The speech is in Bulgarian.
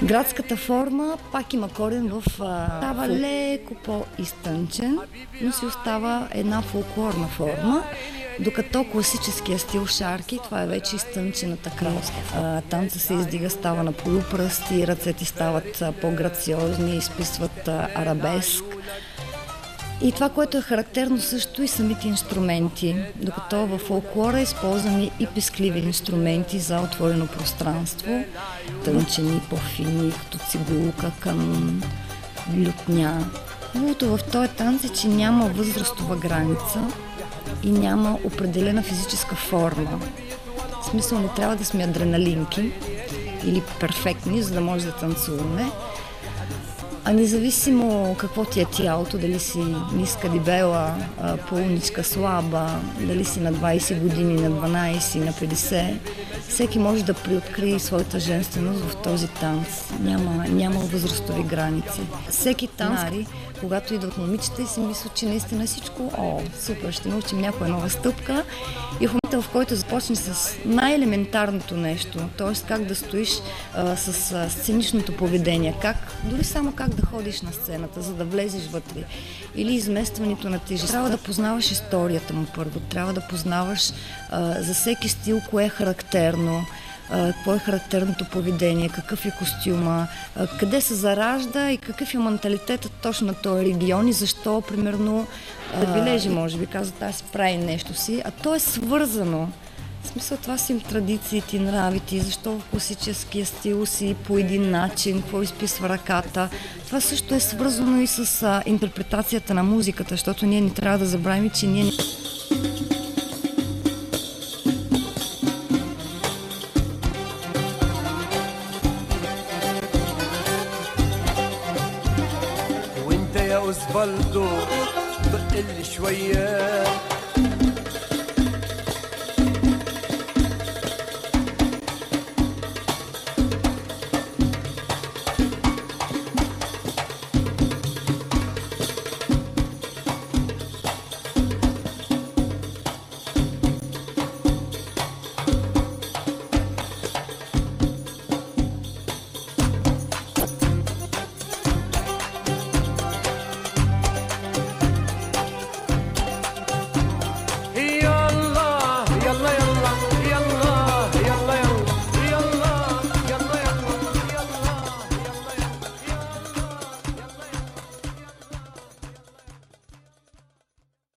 Градската форма пак има корен в... става леко по-изтънчен, но си остава една фолклорна форма, докато класическия стил шарки, това е вече изтънчената кралска. Танца се издига, става на полупръсти, ръцете стават по-грациозни, изписват арабеск. И това, което е характерно също и самите инструменти, докато във фолклора използваме и пескливи инструменти за отворено пространство, тънчени, по-фини, като цигулка, канун, лютня. Хубавото в този танц е, че няма възрастова граница и няма определена физическа форма. В смисъл, не трябва да сме адреналинки или перфектни, за да може да танцуваме. А независимо какво ти е тялото, дали си ниска, дебела, пълничка, слаба, дали си на 20 години, на 12, на 50, всеки може да приоткрие своята женственост в този танц. Няма възрастови граници. Всеки танцари, когато идват момичета и си мислят, че наистина всичко, супер, ще научим някоя нова стъпка. И в момента, в който започне с най-елементарното нещо, т.е. как да стоиш с сценичното поведение, дори само как да ходиш на сцената, за да влезеш вътре, или изместването на тежест. Трябва да познаваш историята му първо, трябва да познаваш за всеки стил кое е характерно, какво е характерното поведение, какъв е костюма, къде се заражда и какъв е менталитетът точно на този регион и защо, примерно, бележи, може би, казват, аз прави нещо си, а то е свързано. В смисъл, това са им традициите, нравите, защо в класическия стил си по един начин, какво изписва ръката. Това също е свързано и с интерпретацията на музиката, защото ние не трябва да забравим, че ние... وانت يا أوزبالدو دق لي شوية